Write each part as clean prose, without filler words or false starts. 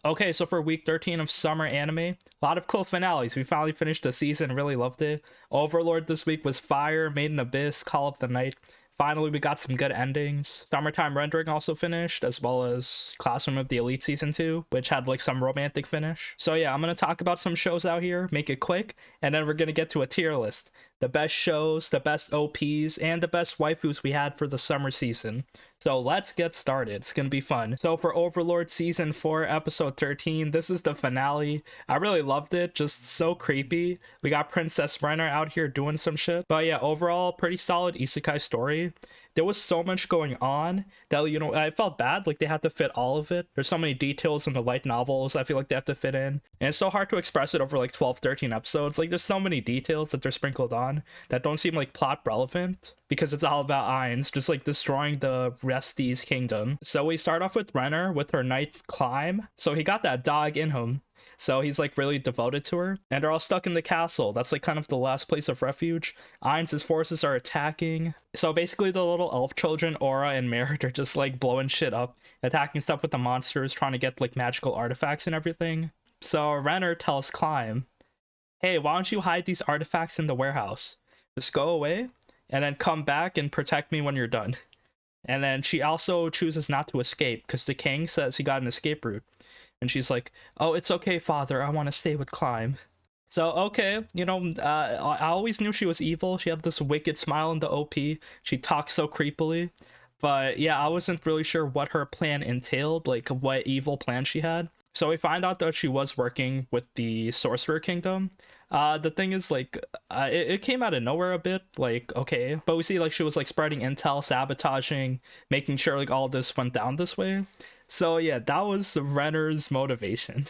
Okay, so for week 13 of summer anime, a lot of cool finales. We finally finished the season, really loved it. Overlord this week was fire, Made in Abyss, Call of the Night. Finally, we got some good endings. Summertime Rendering also finished, as well as Classroom of the Elite Season 2, which had like some romantic finish. So yeah, I'm gonna talk about some shows out here, make it quick, and then we're gonna get to a tier list. The best shows, the best OPs, and the best waifus we had for the summer season. So let's get started. It's gonna be fun. So for Overlord Season 4, Episode 13, this is the finale. I really loved it. Just so creepy. We got Princess Renner out here doing some shit. But yeah, overall, pretty solid isekai story. There was so much going on that, you know, I felt bad. Like, they had to fit all of it. There's so many details in the light novels I feel like they have to fit in. And it's so hard to express it over like 12, 13 episodes. Like, there's so many details that they're sprinkled on that don't seem like plot relevant because it's all about Ainz just like destroying the Resti's kingdom. So we start off with Renner with her knight Climb. So he got that dog in him. So he's like really devoted to her, and they're all stuck in the castle. That's like kind of the last place of refuge. Ainz's forces are attacking. So basically the little elf children, Aura and Merit, are just like blowing shit up, attacking stuff with the monsters, trying to get like magical artifacts and everything. So Renner tells Climb, hey, why don't you hide these artifacts in the warehouse? Just go away and then come back and protect me when you're done. And then she also chooses not to escape because the king says he got an escape route. And she's like, oh, it's okay, father. I want to stay with Climb. So, okay, you know, I always knew she was evil. She had this wicked smile in the OP. She talks so creepily. But yeah, I wasn't really sure what her plan entailed, like what evil plan she had. So we find out that she was working with the Sorcerer Kingdom. The thing is, like, it came out of nowhere a bit, like, okay. But we see, like, she was, like, spreading intel, sabotaging, making sure, like, all this went down this way. So yeah, that was Renner's motivation.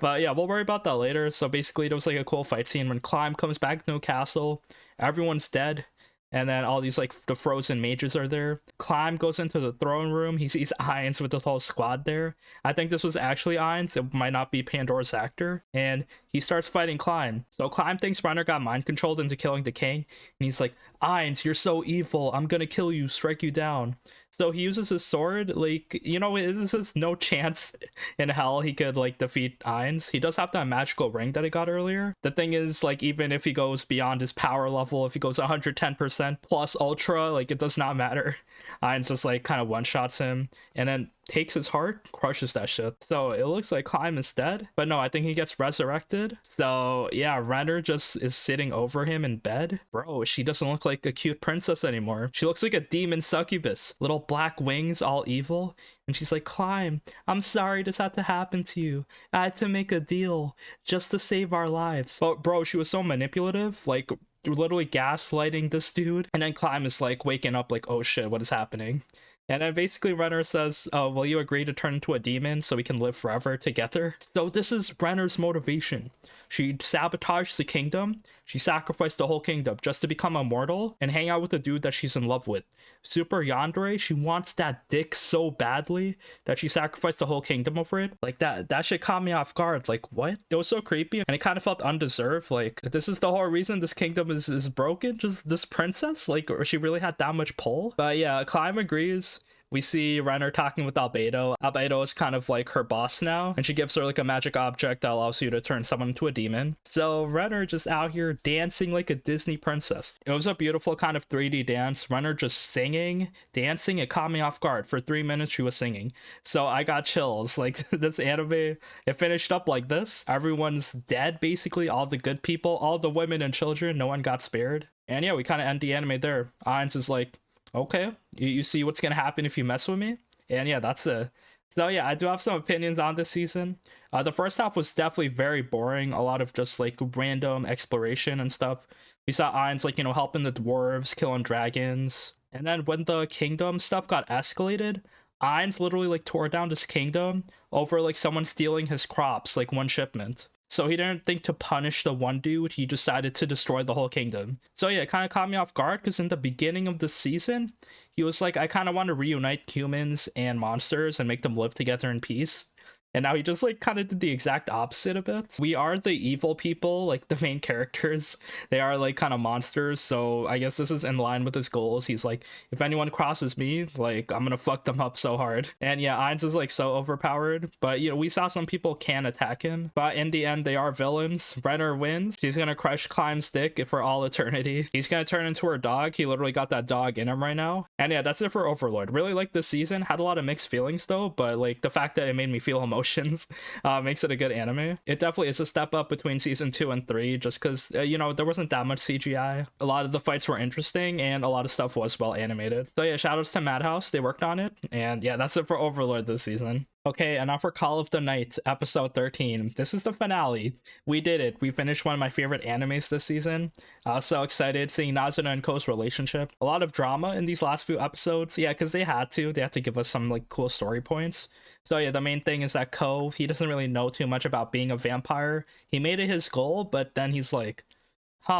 But yeah, we'll worry about that later. So basically, there was like a cool fight scene when Climb comes back to a castle, everyone's dead, and then all these like the frozen mages are there. Climb goes into the throne room. He sees Ainz with the whole squad there. I think this was actually Ainz. It might not be Pandora's actor. And he starts fighting Climb. So Climb thinks Renner got mind controlled into killing the king. And he's like, Ainz, you're so evil. I'm gonna kill you, strike you down. So he uses his sword. Like, you know, this is no chance in hell he could like defeat Ainz. He does have that magical ring that he got earlier. The thing is, like, even if he goes beyond his power level, if he goes 110% plus ultra, like, it does not matter. Ainz just like kind of one-shots him and then takes his heart, crushes that shit. So it looks like Climb is dead, but no, I think he gets resurrected. So yeah, Renner just is sitting over him in bed. Bro, she doesn't look like a cute princess anymore. She looks like a demon succubus, little black wings, all evil. And she's like, Climb, I'm sorry this had to happen to you. I had to make a deal just to save our lives. But bro, she was so manipulative, like literally gaslighting this dude. And then Climb is like waking up like, oh shit, what is happening? And then basically Renner says, oh, will you agree to turn into a demon so we can live forever together? So this is Renner's motivation. She sabotaged the kingdom. She sacrificed the whole kingdom just to become immortal and hang out with the dude that she's in love with. Super Yandere, she wants that dick so badly that she sacrificed the whole kingdom over it. Like, that shit caught me off guard. Like, what? It was so creepy and it kind of felt undeserved. Like, this is the whole reason this kingdom is broken? Just this princess? Like, or she really had that much pull? But yeah, Climb agrees. We see Renner talking with Albedo. Albedo is kind of like her boss now, and she gives her like a magic object that allows you to turn someone into a demon. So Renner just out here dancing like a Disney princess. It was a beautiful kind of 3D dance. Renner just singing, dancing. It caught me off guard. For 3 minutes she was singing. So I got chills. Like, this anime, it finished up like this. Everyone's dead, basically. All the good people, all the women and children, no one got spared. And yeah, we kind of end the anime there. Ainz is like, okay, you see what's gonna happen if you mess with me. And yeah, that's it. So yeah, I do have some opinions on this season. The first half was definitely very boring, a lot of just like random exploration and stuff. We saw Ainz like, you know, helping the dwarves, killing dragons. And then when the kingdom stuff got escalated, Ainz literally like tore down this kingdom over like someone stealing his crops, like one shipment. So he didn't think to punish the one dude, he decided to destroy the whole kingdom. So yeah, it kind of caught me off guard because in the beginning of the season, he was like, I kind of want to reunite humans and monsters and make them live together in peace. And now he just like kind of did the exact opposite a bit. We are the evil people, like the main characters. They are like kind of monsters. So I guess this is in line with his goals. He's like, if anyone crosses me, like I'm gonna fuck them up so hard. And yeah, Ainz is like so overpowered. But you know, we saw some people can attack him. But in the end, they are villains. Renner wins. She's gonna crush Climb's dick for all eternity. He's gonna turn into her dog. He literally got that dog in him right now. And yeah, that's it for Overlord. Really like this season. Had a lot of mixed feelings though, but like the fact that it made me feel emotions makes it a good anime. It definitely is a step up between season 2 and 3, just because you know, there wasn't that much CGI. A lot of the fights were interesting and a lot of stuff was well animated. So yeah, shoutouts to Madhouse, they worked on it. And yeah, that's it for Overlord this season. Okay, and now for Call of the Night, episode 13. This is the finale. We did it. We finished one of my favorite animes this season. I was so excited seeing Nazuna and Ko's relationship. A lot of drama in these last few episodes. Yeah, because they had to give us some like cool story points. So yeah, the main thing is that Ko, he doesn't really know too much about being a vampire. He made it his goal, but then he's like,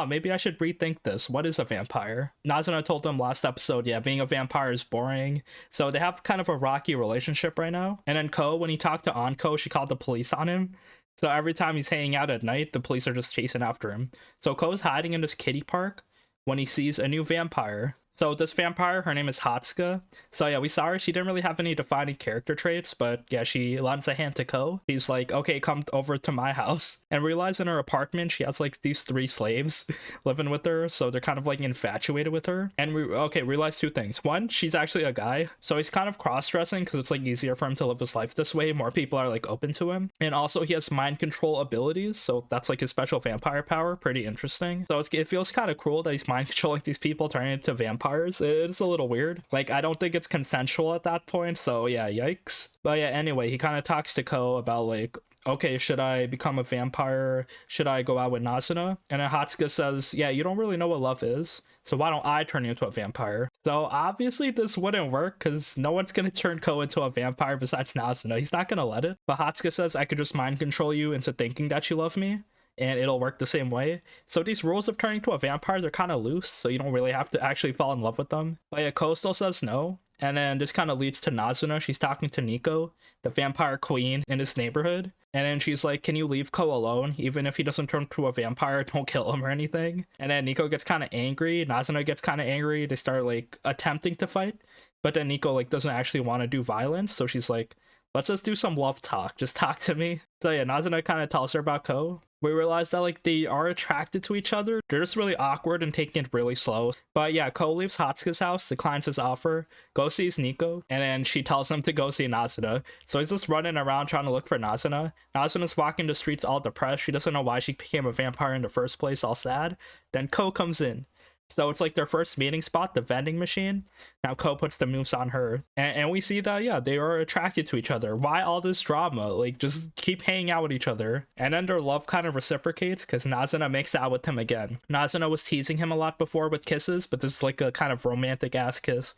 maybe I should rethink this. What is a vampire? Nazuna told him last episode, yeah, being a vampire is boring. So they have kind of a rocky relationship right now. And then Ko, when he talked to Anko, she called the police on him. So every time he's hanging out at night, the police are just chasing after him. So Ko's hiding in this kiddie park when he sees a new vampire. So this vampire, her name is Hatsuka. So yeah, we saw her. She didn't really have any defining character traits, but yeah, she lends a hand to Ko. He's like, okay, come over to my house. And realize in her apartment, she has like these 3 slaves living with her. So they're kind of like infatuated with her. And realize 2 things. One, she's actually a guy. So he's kind of cross-dressing because it's like easier for him to live his life this way. More people are like open to him. And also he has mind control abilities. So that's like his special vampire power. Pretty interesting. So it feels kind of cruel that he's mind controlling these people, turning into vampires. It's a little weird. Like, I don't think it's consensual at that point, so yeah, yikes. But yeah, anyway, he kind of talks to Ko about like, okay, should I become a vampire? Should I go out with Nazuna? And then Hatsuka says, yeah, you don't really know what love is, so why don't I turn you into a vampire? So obviously this wouldn't work because no one's gonna turn Ko into a vampire besides Nazuna. He's not gonna let it. But Hatsuka says, I could just mind control you into thinking that you love me, and it'll work the same way. So these rules of turning to a vampire, they're kind of loose, so you don't really have to actually fall in love with them. But yeah, Ko still says no. And then this kind of leads to Nazuna. She's talking to Nico, the vampire queen in this neighborhood. And then she's like, can you leave Ko alone? Even if he doesn't turn to a vampire, don't kill him or anything. And then Nico gets kind of angry. Nazuna gets kind of angry. They start like attempting to fight. But then Nico like doesn't actually want to do violence. So she's like, let's just do some love talk. Just talk to me. So yeah, Nazuna kind of tells her about Ko. We realize that like they are attracted to each other. They're just really awkward and taking it really slow. But yeah, Ko leaves Hatsuka's house, declines his offer, go sees Nico, and then she tells him to go see Nazuna. So he's just running around trying to look for Nazuna. Nazuna's walking the streets all depressed. She doesn't know why she became a vampire in the first place, all sad. Then Ko comes in. So it's like their first meeting spot, the vending machine. Now Ko puts the moves on her. And we see that, yeah, they are attracted to each other. Why all this drama? Like, just keep hanging out with each other. And then their love kind of reciprocates because Nazuna makes out with him again. Nazuna was teasing him a lot before with kisses, but this is like a kind of romantic-ass kiss.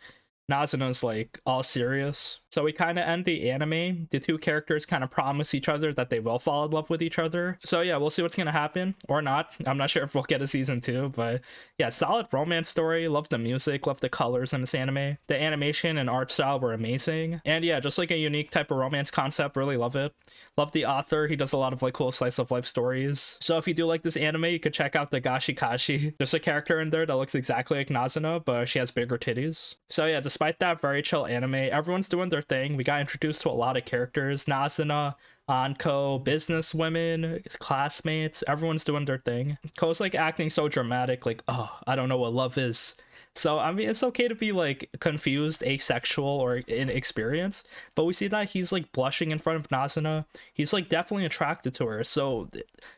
Nazuna's like all serious. So we kind of end the anime. The 2 characters kind of promise each other that they will fall in love with each other. So yeah, we'll see what's gonna happen or not. I'm not sure if we'll get a season 2, but yeah, solid romance story. Love the music, love the colors in this anime. The animation and art style were amazing. And yeah, just like a unique type of romance concept. Really love it. Love the author. He does a lot of like cool slice of life stories. So if you do like this anime, you could check out the Gashikashi. There's a character in there that looks exactly like Nazuna, but she has bigger titties. So yeah, despite that, very chill anime. Everyone's doing their thing. We got introduced to a lot of characters. Nazuna, Anko, business women, classmates. Everyone's doing their thing. Ko's like acting so dramatic, like, oh, I don't know what love is. So, I mean, it's okay to be, like, confused, asexual, or inexperienced, but we see that he's, like, blushing in front of Nazuna. He's, like, definitely attracted to her, so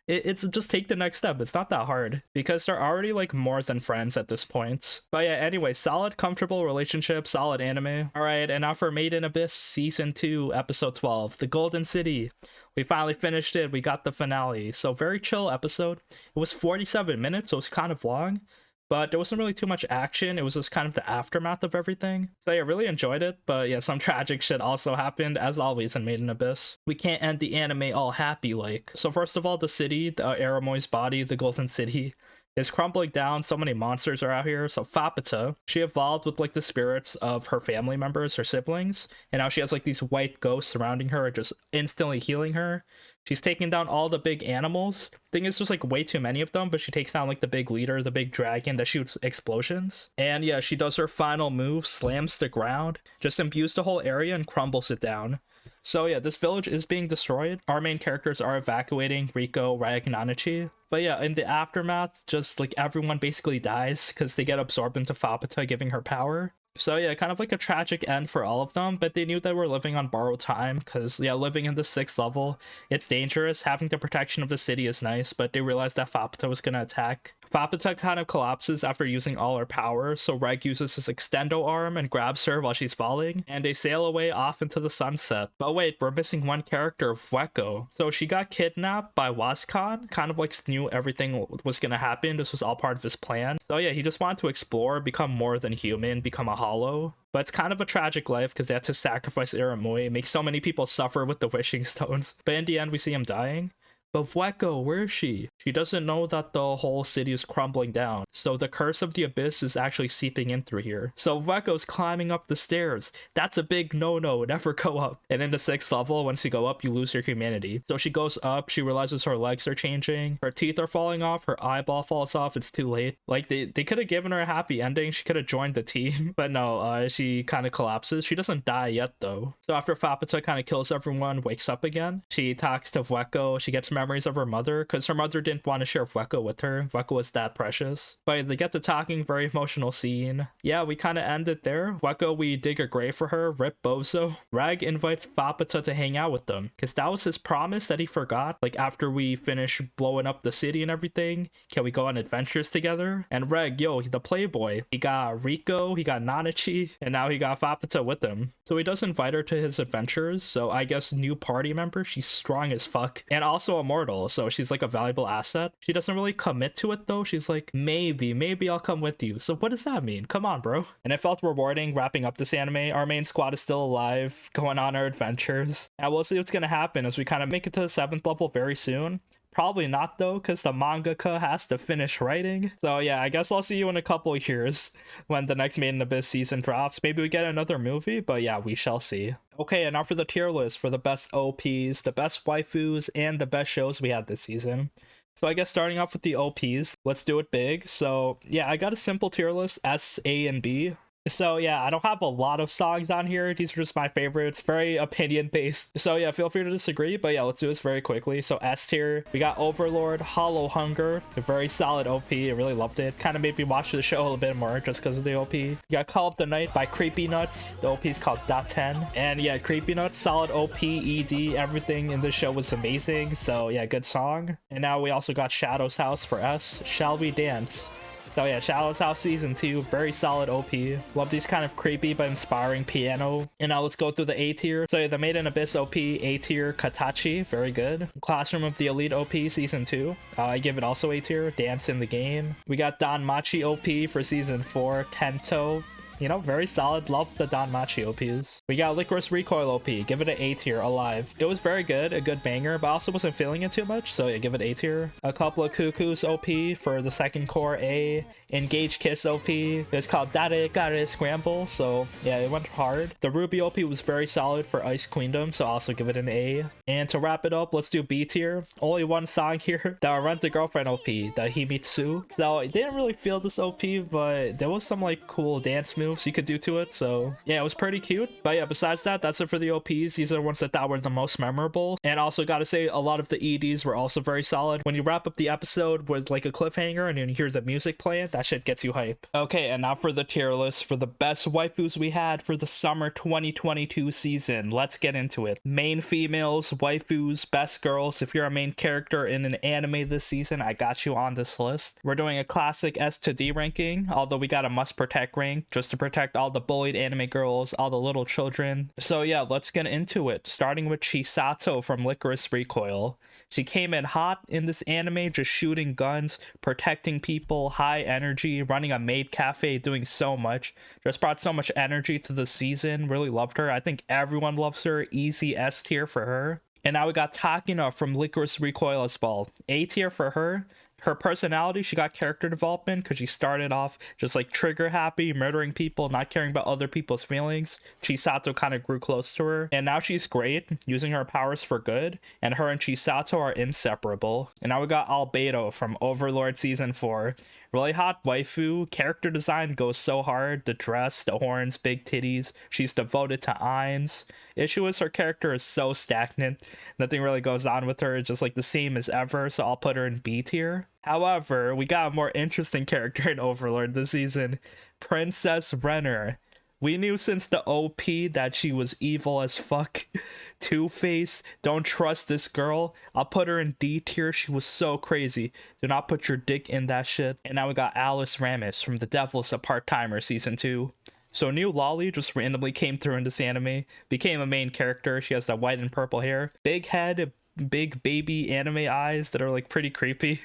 it's just take the next step. It's not that hard, because they're already, like, more than friends at this point. But yeah, anyway, solid, comfortable relationship, solid anime. Alright, and now for Made in Abyss Season 2, Episode 12, The Golden City. We finally finished it, we got the finale. So, very chill episode. It was 47 minutes, so it's kind of long. But there wasn't really too much action. It was just kind of the aftermath of everything. So yeah, really enjoyed it. But yeah, some tragic shit also happened, as always in Made in Abyss. We can't end the anime all happy like. So first of all, the city, Aramoy's body, the Golden City. is crumbling down. So many monsters are out here. So Fapata, she evolved with like the spirits of her family members, her siblings, and now she has like these white ghosts surrounding her, just instantly healing her. She's taking down all the big animals. Thing is, there's like way too many of them, but she takes down like the big leader, the big dragon that shoots explosions. And yeah, she does her final move, slams the ground, just imbues the whole area and crumbles it down. So yeah, this village is being destroyed. Our main characters are evacuating Riko, Rag, and Nanachi. But yeah, in the aftermath, just like everyone basically dies because they get absorbed into Fapata, giving her power. So yeah, kind of like a tragic end for all of them, but they knew they were living on borrowed time because yeah, living in the 6th level, it's dangerous. Having the protection of the city is nice, but they realized that Fapata was going to attack. Fapata kind of collapses after using all her power, so Reg uses his extendo arm and grabs her while she's falling, and they sail away off into the sunset. But wait, we're missing one character, Vueko. So she got kidnapped by Wascon, kind of like knew everything was going to happen. This was all part of his plan. So yeah, he just wanted to explore, become more than human, become a hollow. But it's kind of a tragic life because they had to sacrifice Iramui, make so many people suffer with the wishing stones. But in the end, we see him dying. But Vueko, where is she? She doesn't know that the whole city is crumbling down. So the curse of the abyss is actually seeping in through here. So Vueko's climbing up the stairs. That's a big no-no, never go up. And in the 6th level, once you go up, you lose your humanity. So she goes up, she realizes her legs are changing, her teeth are falling off, her eyeball falls off, it's too late. Like, they could have given her a happy ending, she could have joined the team. But no, she kind of collapses. She doesn't die yet, though. So after Fapata kind of kills everyone, wakes up again, she talks to Vueko, she gets memories of her mother because her mother didn't want to share Vueko with her. Vueko was that precious. But they get to talking, very emotional scene. Yeah, we kind of end it there. Vueko, we dig a grave for her, rip Bozo. Rag invites Fapata to hang out with them because that was his promise that he forgot. Like, after we finish blowing up the city and everything, can we go on adventures together? And Reg, yo, the playboy, he got Riko, he got Nanachi, and now he got Fapata with him. So he does invite her to his adventures. So I guess new party member, she's strong as fuck and also immortal, so she's like a valuable asset. She doesn't really commit to it though. She's like, maybe I'll come with you. So what does that mean? Come on, bro. And it felt rewarding wrapping up this anime. Our main squad is still alive, going on our adventures, and we'll see what's gonna happen as we kind of make it to the 7th level very soon. Probably not though, because the mangaka has to finish writing. So yeah, I guess I'll see you in a couple of years when the next Made in Abyss season drops. Maybe we get another movie, but yeah, we shall see. Okay, and now for the tier list for the best OPs, the best waifus, and the best shows we had this season. So I guess starting off with the OPs, let's do it big. So yeah, I got a simple tier list, S, A, and B. So yeah, I don't have a lot of songs on here. These are just my favorites, very opinion based. So yeah, feel free to disagree, but yeah, let's do this very quickly. So S tier, we got Overlord, Hollow Hunger, a very solid OP. I really loved it. Kind of made me watch the show a little bit more just because of the OP. You got Call of the Night by Creepy Nuts. The OP is called .10. And yeah, Creepy Nuts, solid OP, ED, everything in this show was amazing. So yeah, good song. And now we also got Shadow's House for S, Shall We Dance. So yeah, Shadow's House Season 2, very solid OP. Love these kind of creepy but inspiring piano. And now let's go through the A tier. So yeah, the Made in Abyss OP, A tier, Katachi, very good. Classroom of the Elite OP Season 2, I give it also A tier, Dance in the Game. We got Danmachi OP for Season 4, Tento. You know, very solid. Love the Danmachi OPs. We got Licorice Recoil OP. Give it an A tier, Alive. It was very good, a good banger, but I also wasn't feeling it too much, so yeah, give it A tier. A couple of Cuckoos OP for the second core, A. Engage Kiss OP. It's called Dare Gare Scramble, so yeah, it went hard. The Ruby OP was very solid for Ice Queendom, so also give it an A. And to wrap it up, let's do B tier. Only one song here, the Rent a Girlfriend OP, the Himitsu. So I didn't really feel this OP, but there was some like cool dance moves you could do to it, so yeah, it was pretty cute. But yeah, besides that, that's it for the OPs. These are the ones that I thought were the most memorable. And also gotta say, a lot of the EDs were also very solid. When you wrap up the episode with like a cliffhanger and you hear the music playing, that shit gets you hype. Okay, and now for the tier list for the best waifus we had for the summer 2022 season. Let's get into it. Main females, waifus, best girls. If you're a main character in an anime this season, I got you on this list. We're doing a classic S to D ranking, although we got a must protect rank just to protect all the bullied anime girls, all the little children. So yeah, let's get into it. Starting with Chisato from Licorice Recoil. She came in hot in this anime, just shooting guns, protecting people, high energy, running a maid cafe, doing so much. Just brought so much energy to the season. Really loved her. I think everyone loves her. Easy S tier for her. And now we got Takina from Licorice Recoil as well. A tier for her. Her personality, she got character development because she started off just like trigger happy, murdering people, not caring about other people's feelings. Chisato kind of grew close to her, and now she's great, using her powers for good, and her and Chisato are inseparable. And now we got Albedo from Overlord Season 4. Really hot waifu. Character design goes so hard. The dress, the horns, big titties. She's devoted to Ainz. Issue is her character is so stagnant. Nothing really goes on with her. It's just like the same as ever, so I'll put her in B tier. However, we got a more interesting character in Overlord this season. Princess Renner. We knew since the OP that she was evil as fuck. Two-Face, don't trust this girl. I'll put her in D tier. She was so crazy. Do not put your dick in that shit. And now we got Alice Ramis from The Devil's a Part-Timer Season 2. So new Lolly just randomly came through in this anime, became a main character. She has that white and purple hair, big head, big baby anime eyes that are like pretty creepy.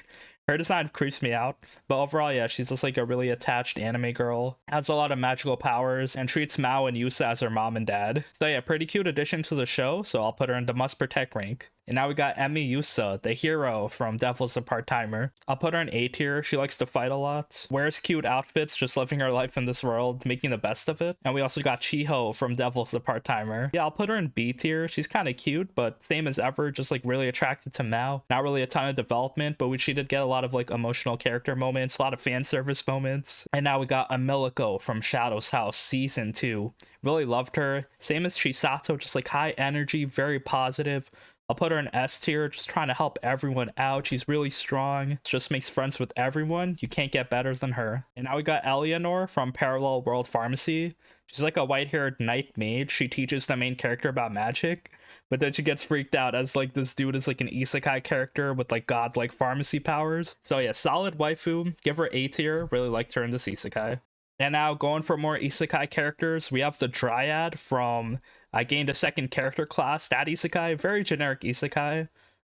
Her design creeps me out, but overall, yeah, she's just like a really attached anime girl, has a lot of magical powers, and treats Mao and Yusa as her mom and dad. So yeah, pretty cute addition to the show, so I'll put her in the must protect rank. And now we got Emi Yusa, the hero from Devil's a Part-Timer. I'll put her in A tier. She likes to fight a lot, wears cute outfits, just living her life in this world, making the best of it. And we also got Chiho from Devil's a Part-Timer. Yeah, I'll put her in B tier. She's kind of cute, but same as ever, just like really attracted to Mao. Not really a ton of development, but she did get a lot of like emotional character moments, a lot of fan service moments. And now we got Amilico from Shadow's House Season 2. Really loved her. Same as Chisato, just like high energy, very positive. I'll put her in S tier, just trying to help everyone out. She's really strong, just makes friends with everyone. You can't get better than her. And now we got Eleanor from Parallel World Pharmacy. She's like a white-haired knight mage. She teaches the main character about magic, but then she gets freaked out as like this dude is like an isekai character with like godlike pharmacy powers. So yeah, solid waifu. Give her A tier. Really liked her in this isekai. And now going for more isekai characters, we have the Dryad from I gained a second character class. That isekai, very generic isekai.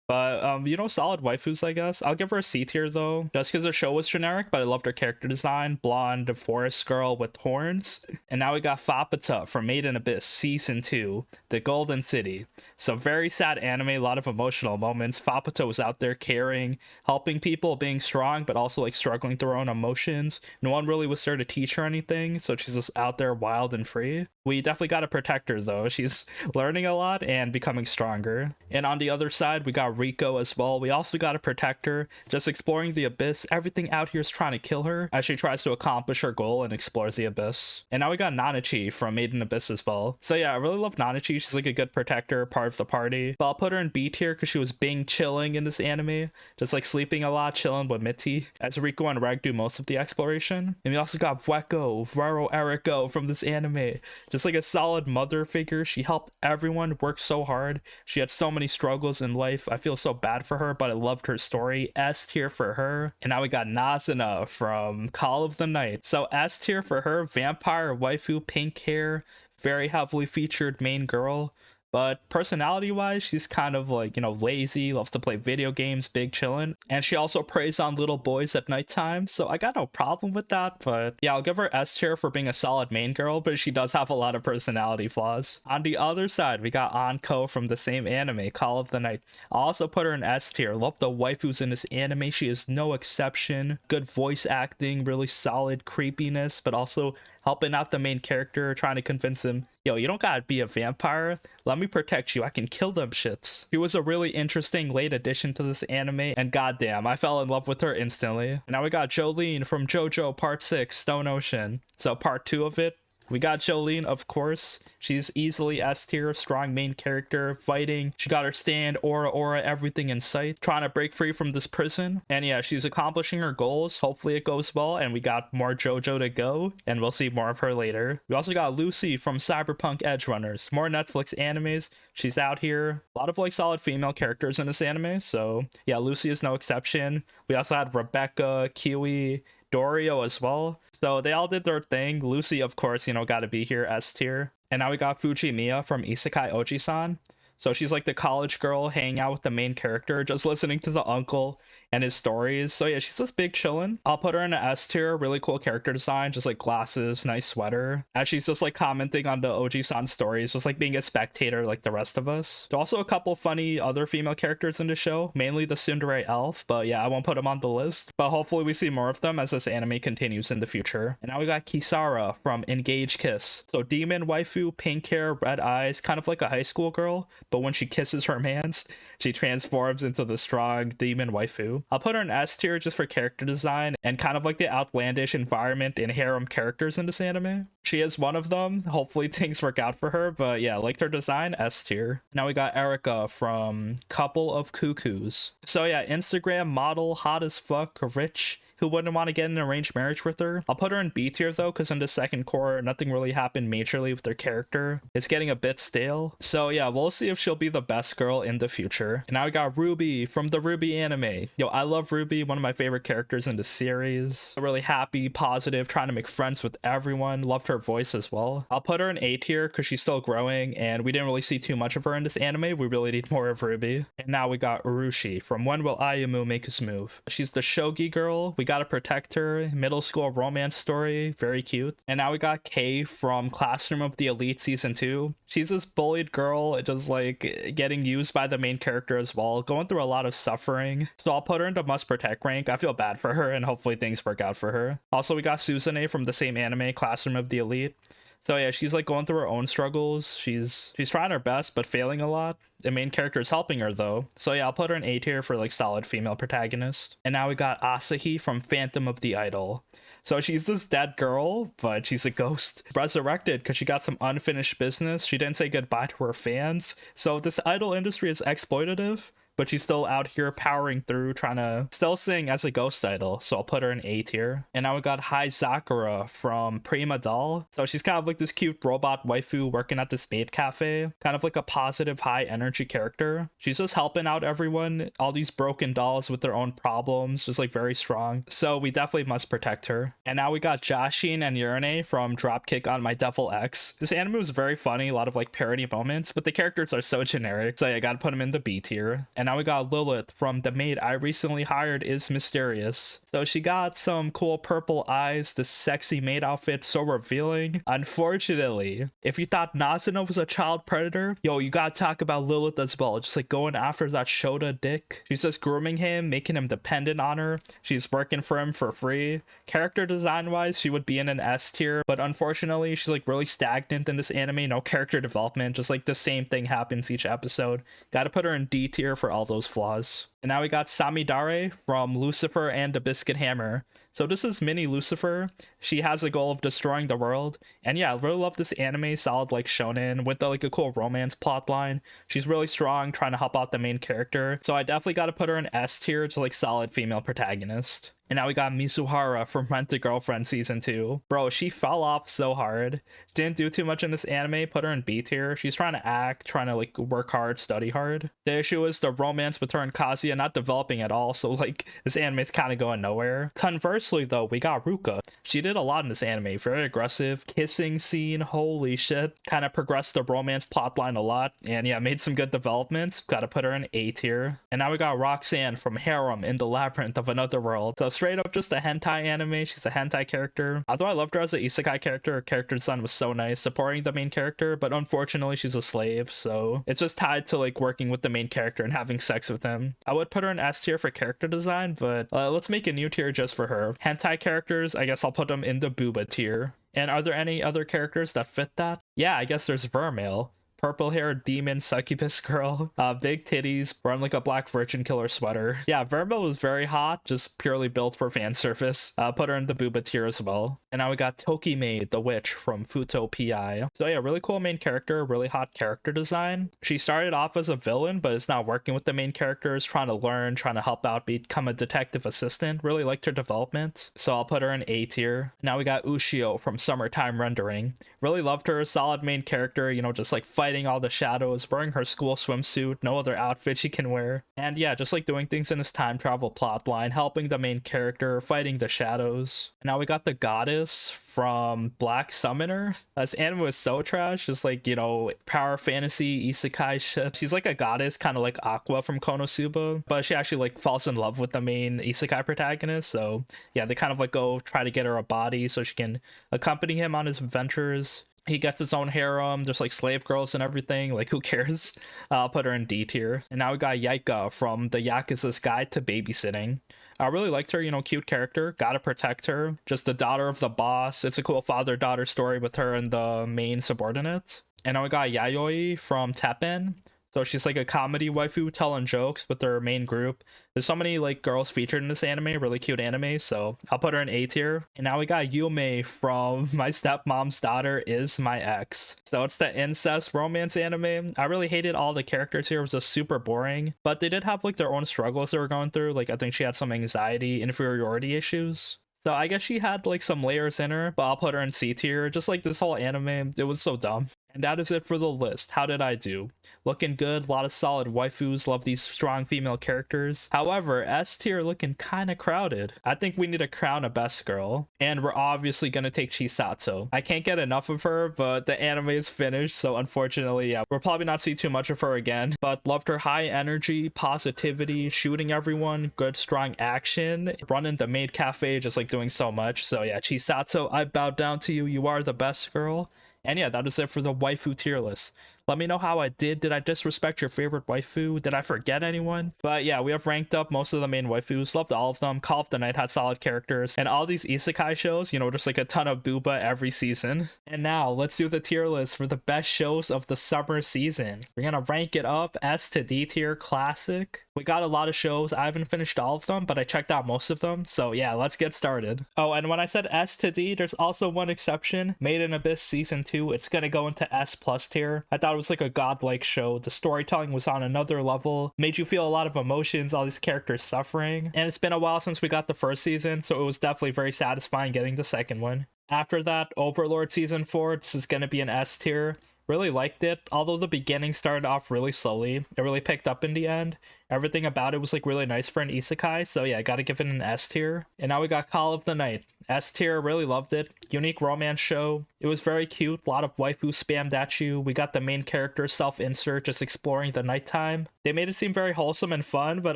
But, you know, solid waifus, I guess. I'll give her a C tier, though, just because her show was generic, but I loved her character design. Blonde, forest girl with horns. And now we got Fapata from Made in Abyss Season 2, The Golden City. So very sad anime, a lot of emotional moments. Fapata was out there caring, helping people, being strong, but also, like, struggling through her own emotions. No one really was there to teach her anything, so she's just out there wild and free. We definitely got to protect her, though. She's learning a lot and becoming stronger. And on the other side, we got Rico as well. We also got to protect her, just exploring the abyss. Everything out here is trying to kill her as she tries to accomplish her goal and explores the abyss. And now we got Nanachi from Made in Abyss as well. So yeah, I really love Nanachi. She's like a good protector, part of the party. But I'll put her in B tier because she was being chilling in this anime, just like sleeping a lot, chilling with Mitty, as Rico and Reg do most of the exploration. And we also got Vueko, Vero Eriko from this anime. Just like a solid mother figure. She helped everyone, worked so hard. She had so many struggles in life. I feel so bad for her, but I loved her story. S tier for her. And now we got Nazuna from Call of the Night. So S tier for her, vampire waifu, pink hair, very heavily featured main girl. But personality-wise, she's kind of like, you know, lazy, loves to play video games, big chillin'. And she also preys on little boys at nighttime, so I got no problem with that. But yeah, I'll give her S tier for being a solid main girl, but she does have a lot of personality flaws. On the other side, we got Anko from the same anime, Call of the Night. I'll also put her in S tier. Love the waifus in this anime. She is no exception. Good voice acting, really solid creepiness, but also helping out the main character, trying to convince him, yo, you don't gotta be a vampire. Let me protect you. I can kill them shits. She was a really interesting late addition to this anime, and goddamn, I fell in love with her instantly. And now we got Jolene from JoJo Part 6, Stone Ocean. So Part 2 of it, we got Jolene, of course. She's easily S tier, strong main character, fighting. She got her stand, aura, everything in sight, trying to break free from this prison. And yeah, she's accomplishing her goals. Hopefully it goes well, and we got more JoJo to go, and we'll see more of her later. We also got Lucy from Cyberpunk Edge Runners. More Netflix animes. She's out here. A lot of like solid female characters in this anime, so yeah, Lucy is no exception. We also had Rebecca, Kiwi, Dorio as well. So they all did their thing. Lucy, of course, you know, got to be here, S tier. And now we got Fujimiya from Isekai Oji-san. So she's like the college girl hanging out with the main character, just listening to the uncle and his stories. So yeah, she's just big chillin'. I'll put her in an S tier. Really cool character design, just like glasses, nice sweater. As she's just like commenting on the OG-san stories, just like being a spectator like the rest of us. There's also a couple funny other female characters in the show, mainly the tsundere elf, but yeah, I won't put them on the list. But hopefully we see more of them as this anime continues in the future. And now we got Kisara from Engage Kiss. So demon waifu, pink hair, red eyes, kind of like a high school girl, but when she kisses her mans, she transforms into the strong demon waifu. I'll put her in S tier just for character design and kind of like the outlandish environment and harem characters in this anime. She is one of them. Hopefully things work out for her, but yeah, liked her design, S tier. Now we got Erica from Couple of Cuckoos. So yeah, Instagram model, hot as fuck, rich. Who wouldn't want to get in an arranged marriage with her? I'll put her in B tier though, because in the second core, nothing really happened majorly with her character. It's getting a bit stale. So yeah, we'll see if she'll be the best girl in the future. And now we got Ruby from the Ruby anime. Yo, I love Ruby, one of my favorite characters in the series. Really happy, positive, trying to make friends with everyone. Loved her voice as well. I'll put her in A tier because she's still growing, and we didn't really see too much of her in this anime. We really need more of Ruby. And now we got Urushi from When Will Ayumu Make His Move? She's the shogi girl. We gotta protect her. Middle school romance story, very cute. And now we got Kay from Classroom of the Elite season 2. She's this bullied girl, just like getting used by the main character as well, going through a lot of suffering. So I'll put her into must protect rank. I feel bad for her, and hopefully things work out for her. Also, we got Suzune from the same anime, Classroom of the Elite. So yeah, she's like going through her own struggles. She's trying her best, but failing a lot. The main character is helping her though. So yeah, I'll put her in A tier for like solid female protagonist. And now we got Asahi from Phantom of the Idol. So she's this dead girl, but she's a ghost. Resurrected because she got some unfinished business. She didn't say goodbye to her fans. So this idol industry is exploitative, but she's still out here powering through, trying to still sing as a ghost idol. So I'll put her in A tier. And now we got Hai Sakura from Prima Doll. So she's kind of like this cute robot waifu working at this maid cafe. Kind of like a positive, high energy character. She's just helping out everyone, all these broken dolls with their own problems, just like very strong. So we definitely must protect her. And now we got Jashin and Yurine from Dropkick on My Devil X. This anime was very funny, a lot of like parody moments, but the characters are so generic. So yeah, I gotta put them in the B tier. And now we got Lilith from The Maid I Recently Hired Is Mysterious. So she got some cool purple eyes, this sexy maid outfit, so revealing. Unfortunately, if you thought Nazuna was a child predator, yo, you gotta talk about Lilith as well. Just like going after that Shota dick. She's just grooming him, making him dependent on her. She's working for him for free. Character design wise, she would be in an S tier, but unfortunately, she's like really stagnant in this anime. No character development, just like the same thing happens each episode. Gotta put her in D tier for all those flaws. And now we got Samidare from Lucifer and the Biscuit Hammer. So this is mini Lucifer. She has the goal of destroying the world. And yeah, I really love this anime, solid like shonen with like a cool romance plot line. She's really strong, trying to help out the main character. So I definitely got to put her in S tier to like solid female protagonist. And now we got Mizuhara from Rent a Girlfriend season 2. Bro, she fell off so hard. Didn't do too much in this anime, put her in B tier. She's trying to act, trying to like work hard, study hard. The issue is the romance with her and Kazuya not developing at all, so like this anime is kind of going nowhere. Conversely though, we got Ruka. She did a lot in this anime, very aggressive. Kissing scene, holy shit. Kind of progressed the romance plotline a lot, and yeah, made some good developments. Gotta put her in A tier. And now we got Roxanne from Harem in the Labyrinth of Another World. So straight up just a hentai anime. She's a hentai character. Although I loved her as an isekai character, her character design was so nice, supporting the main character, but unfortunately she's a slave, so it's just tied to like working with the main character and having sex with him. I would put her in S tier for character design, but let's make a new tier just for her. Hentai characters, I guess I'll put them in the booba tier. And are there any other characters that fit that? Yeah, I guess there's Vermeil. Purple hair demon succubus girl, big titties, wearing like a black virgin killer sweater. Yeah, Vermeil was very hot, just purely built for fan service. Put her in the booba tier as well. And now we got Tokimei the witch from Futo PI. So yeah, really cool main character, really hot character design. She started off as a villain, but is now working with the main characters, trying to learn, trying to help out, become a detective assistant. Really liked her development, so I'll put her in A tier. Now we got Ushio from Summertime Rendering. Really loved her, solid main character, you know, just like fighting fighting all the shadows, wearing her school swimsuit, no other outfit she can wear. And yeah, just like doing things in this time travel plotline, helping the main character, fighting the shadows. And now we got the goddess from Black Summoner. This anime was so trash, just like, you know, power fantasy isekai shit. She's like a goddess, kind of like Aqua from Konosuba, but she actually like falls in love with the main isekai protagonist. So yeah, they kind of like go try to get her a body so she can accompany him on his adventures. He gets his own harem. There's like slave girls and everything. Like, who cares? I'll put her in D tier. And now we got Yaika from the Yakuza's Guide to Babysitting. I really liked her, you know, cute character. Gotta protect her. Just the daughter of the boss. It's a cool father-daughter story with her and the main subordinate. And now we got Yayoi from Teppen. So she's like a comedy waifu telling jokes with her main group. There's so many like girls featured in this anime, really cute anime, so I'll put her in A tier. And now we got Yume from My Stepmom's Daughter Is My Ex. So it's the incest romance anime. I really hated all the characters here. It was just super boring. But they did have like their own struggles they were going through. Like I think she had some anxiety, inferiority issues. So I guess she had like some layers in her, but I'll put her in C tier. Just like this whole anime, it was so dumb. And that is it for the list. How did I do? Looking good, a lot of solid waifus, love these strong female characters. However, S tier looking kind of crowded. I think we need to crown a best girl, and we're obviously gonna take Chisato. I can't get enough of her, but the anime is finished, so unfortunately, yeah, we'll probably not see too much of her again. But loved her high energy, positivity, shooting everyone, good strong action, running the maid cafe, just like doing so much. So yeah, Chisato, I bow down to you. You are the best girl. And yeah, that is it for the waifu tier list. Let me know how I did. Did I disrespect your favorite waifu? Did I forget anyone? But yeah, we have ranked up most of the main waifus. Loved all of them. Call of the Night had solid characters. And all these isekai shows, you know, just like a ton of booba every season. And now, let's do the tier list for the best shows of the summer season. We're gonna rank it up S to D tier classic. We got a lot of shows. I haven't finished all of them, but I checked out most of them. So yeah, let's get started. Oh, and when I said S to D, there's also one exception. Made in Abyss Season 2. It's gonna go into S plus tier. I thought it was like a godlike show. The storytelling was on another level, made you feel a lot of emotions, all these characters suffering, and it's been a while since we got the first season, so it was definitely very satisfying getting the second one. After that, Overlord Season 4, this is going to be an S tier. Really liked it, although the beginning started off really slowly. It really picked up in the end. Everything about it was like really nice for an isekai, so yeah, I gotta give it an S tier. And now we got Call of the Night. S tier, really loved it. Unique romance show. It was very cute, a lot of waifu spammed at you. We got the main character self-insert, just exploring the nighttime. They made it seem very wholesome and fun, but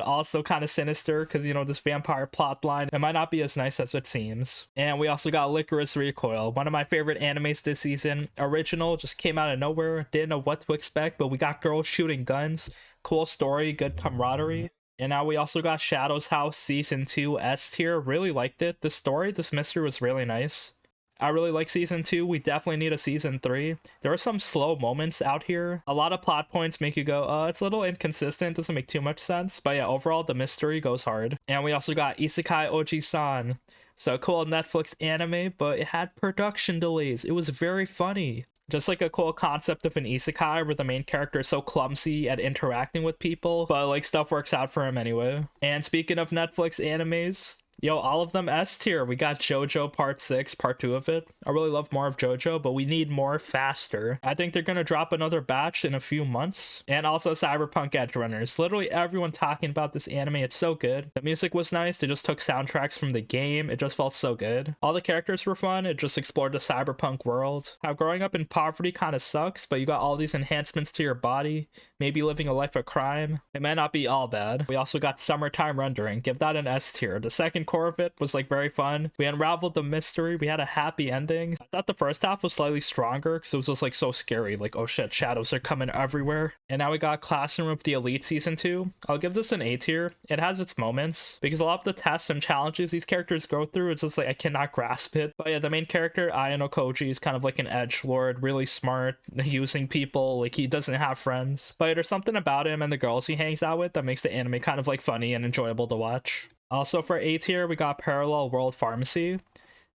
also kind of sinister, because you know, this vampire plotline, it might not be as nice as it seems. And we also got Licorice Recoil, one of my favorite animes this season. Original, just came out of nowhere, didn't know what to expect, but we got girls shooting guns. Cool story, good camaraderie. And now we also got Shadow's House Season 2 S tier. Really liked it. The story, this mystery was really nice. I really like Season 2. We definitely need a Season 3. There are some slow moments out here. A lot of plot points make you go, it's a little inconsistent. Doesn't make too much sense. But yeah, overall, the mystery goes hard. And we also got Isekai Oji-san. So cool Netflix anime, but it had production delays. It was very funny. Just like a cool concept of an isekai where the main character is so clumsy at interacting with people, but like stuff works out for him anyway. And speaking of Netflix animes, yo, all of them S tier. We got JoJo Part 6, Part 2 of it. I really love more of JoJo, but we need more faster. I think they're gonna drop another batch in a few months. And also Cyberpunk Edge Runners. Literally everyone talking about this anime. It's so good. The music was nice. They just took soundtracks from the game. It just felt so good. All the characters were fun. It just explored the cyberpunk world. How growing up in poverty kind of sucks, but you got all these enhancements to your body. Maybe living a life of crime. It might not be all bad. We also got Summertime Rendering. Give that an S tier. The second core of it was like very fun. We unraveled the mystery. We had a happy ending. I thought the first half was slightly stronger because it was just like so scary. Like, oh shit, shadows are coming everywhere. And now we got Classroom of the Elite Season 2. I'll give this an A tier. It has its moments because a lot of the tests and challenges these characters go through, it's just like I cannot grasp it. But yeah, the main character, Ayano Koji, is kind of like an edgelord, really smart, using people. Like, he doesn't have friends. But there's something about him and the girls he hangs out with that makes the anime kind of like funny and enjoyable to watch. Also for A tier, we got Parallel World Pharmacy.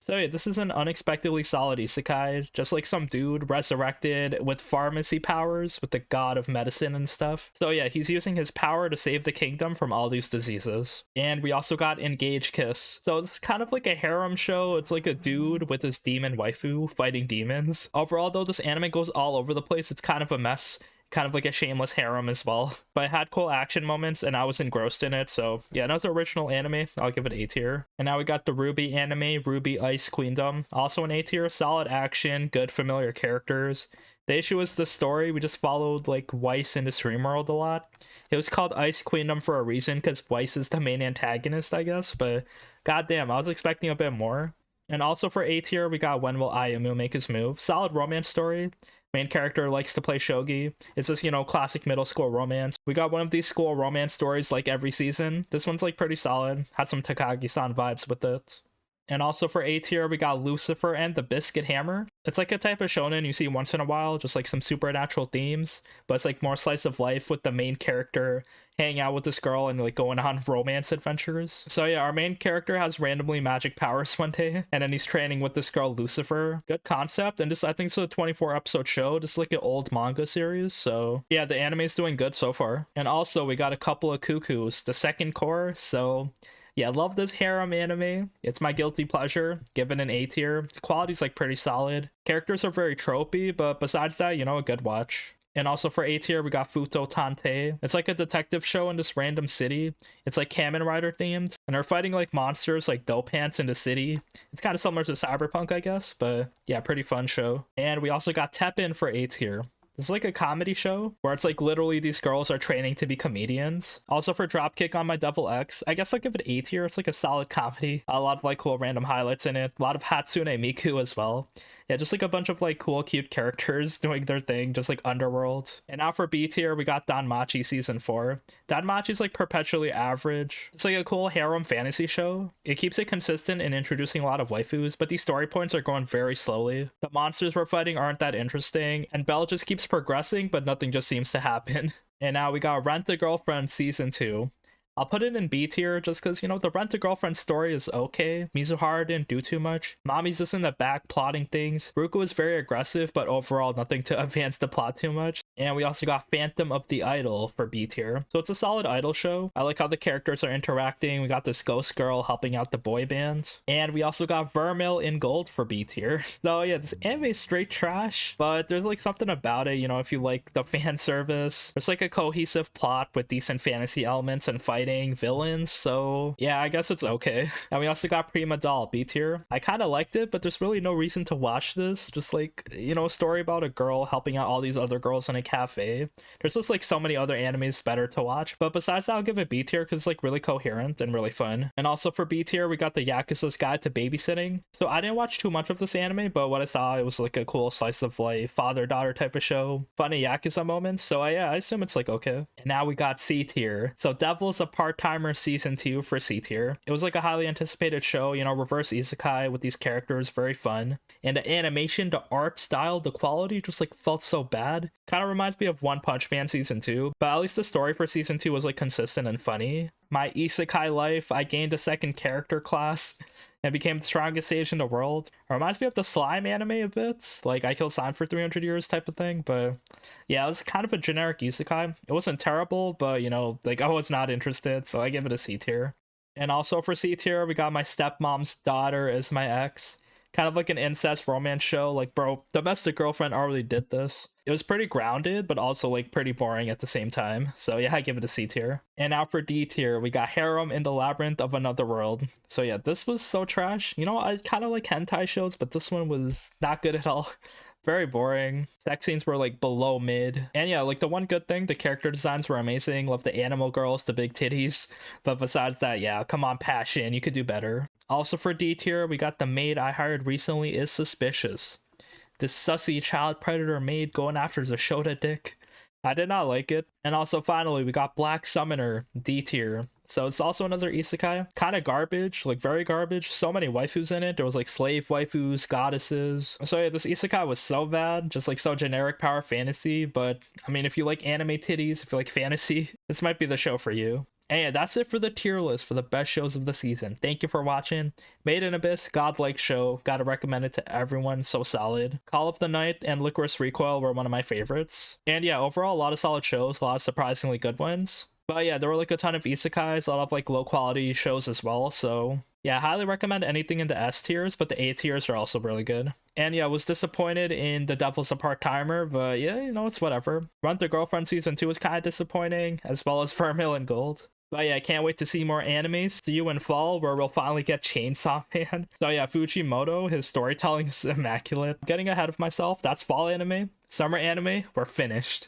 So yeah, this is an unexpectedly solid isekai, just like some dude resurrected with pharmacy powers with the god of medicine and stuff. So yeah, he's using his power to save the kingdom from all these diseases. And we also got Engage Kiss. So it's kind of like a harem show. It's like a dude with his demon waifu fighting demons. Overall though, this anime goes all over the place. It's kind of a mess, kind of like a shameless harem as well, but it had cool action moments and I was engrossed in it. So yeah, another original anime. I'll give it A tier. And now we got the Ruby anime, Ruby Ice Queendom, also an A tier. Solid action, good familiar characters. The issue is the story. We just followed like Weiss in the stream world a lot. It was called Ice Queendom for a reason because Weiss is the main antagonist, I guess, but goddamn, I was expecting a bit more. And also for A tier, we got When Will Ayumu Make His Move. Solid romance story. Main character likes to play shogi. It's just, classic middle school romance. We got one of these school romance stories like every season. This one's like pretty solid. Had some Takagi-san vibes with it. And also for A tier, we got Lucifer and the Biscuit Hammer. It's like a type of shonen you see once in a while, just like some supernatural themes, but it's like more slice of life with the main character hanging out with this girl and like going on romance adventures. So yeah, our main character has randomly magic powers one day, and then he's training with this girl Lucifer. Good concept, and this, I think it's a 24 episode show. This is like an old manga series, so yeah, the anime's doing good so far. And also we got a couple of cuckoos, the second core, so yeah, love this harem anime. It's my guilty pleasure. Given an A tier. The quality's like pretty solid. Characters are very tropey, but besides that, a good watch. And also for A tier, we got Futo Tante. It's like a detective show in this random city. It's like Kamen Rider themed, and they're fighting like monsters like dope pants in the city. It's kind of similar to Cyberpunk, I guess, but yeah, pretty fun show. And we also got Teppen for A tier. This is like a comedy show where it's like literally these girls are training to be comedians. Also for Dropkick on My Devil X, I guess I'll give it A tier. It's like a solid comedy. A lot of like cool random highlights in it. A lot of Hatsune Miku as well. Yeah, just like a bunch of like cool, cute characters doing their thing, just like Underworld. And now for B tier, we got Danmachi season 4. Danmachi's like perpetually average. It's like a cool harem fantasy show. It keeps it consistent in introducing a lot of waifus, but these story points are going very slowly. The monsters we're fighting aren't that interesting, and Belle just keeps progressing, but nothing just seems to happen. And now we got Rent a Girlfriend season 2. I'll put it in B tier just because, the Rent-A-Girlfriend story is okay. Mizuhara didn't do too much. Mommy's just in the back plotting things. Ruko is very aggressive, but overall nothing to advance the plot too much. And we also got Phantom of the Idol for B tier. So it's a solid idol show. I like how the characters are interacting. We got this ghost girl helping out the boy band. And we also got Vermil in Gold for B tier. So yeah, this anime is straight trash, but there's like something about it, if you like the fan service. There's like a cohesive plot with decent fantasy elements and fighting villains, so yeah, I guess it's okay. And we also got Prima Doll B tier. I kind of liked it, but there's really no reason to watch this. Just like, a story about a girl helping out all these other girls in a cafe. There's just like so many other animes better to watch, but besides that, I'll give it B tier because it's like really coherent and really fun. And also for B tier, we got the Yakuza's Guide to Babysitting. So I didn't watch too much of this anime, but what I saw, it was like a cool slice of life, father-daughter type of show, funny Yakuza moments, so yeah, I assume it's like okay. And now we got C tier. So Devil's a Part-Timer season 2 for C tier. It was like a highly anticipated show, reverse isekai with these characters, very fun. And the animation, the art style, the quality just like felt so bad. Kind of reminds me of One Punch Man season 2, but at least the story for season 2 was like consistent and funny. My isekai life, I gained a second character class and became the strongest sage in the world. It reminds me of the Slime anime a bit, like I killed Slime for 300 years type of thing, but yeah, it was kind of a generic isekai. It wasn't terrible, but like I was not interested, so I give it a C tier. And also for C tier, we got My Stepmom's Daughter Is My Ex. Kind of like an incest romance show. Like, bro, Domestic Girlfriend already did this. It was pretty grounded, but also like pretty boring at the same time. So yeah, I give it a C tier. And now for D tier, we got Harem in the Labyrinth of Another World. So yeah, this was so trash. I kind of like hentai shows, but this one was not good at all. Very boring. Sex scenes were like below mid. And yeah, like the one good thing, the character designs were amazing. Love the animal girls, the big titties. But besides that, yeah, come on, Passion, you could do better. Also for D tier, we got The Maid I Hired Recently Is Suspicious. This sussy child predator maid going after the Shota dick. I did not like it. And also finally, we got Black Summoner D tier. So it's also another isekai. Kind of garbage, like very garbage. So many waifus in it. There was like slave waifus, goddesses. So yeah, this isekai was so bad. Just like so generic power fantasy. But I mean, if you like anime titties, if you like fantasy, this might be the show for you. And yeah, that's it for the tier list for the best shows of the season. Thank you for watching. Made in Abyss, godlike show. Gotta recommend it to everyone. So solid. Call of the Night and Licorice Recoil were one of my favorites. And yeah, overall, a lot of solid shows, a lot of surprisingly good ones. But yeah, there were like a ton of isekais, a lot of like low quality shows as well. So yeah, I highly recommend anything in the S tiers, but the A tiers are also really good. And yeah, I was disappointed in The Devil's a Part-Timer, but yeah, you know, it's whatever. Run the Girlfriend Season 2 was kind of disappointing, as well as Vermil and Gold. But yeah, I can't wait to see more animes. See you in fall, where we'll finally get Chainsaw Man. So yeah, Fujimoto, his storytelling is immaculate. Getting ahead of myself, that's fall anime. Summer anime, we're finished.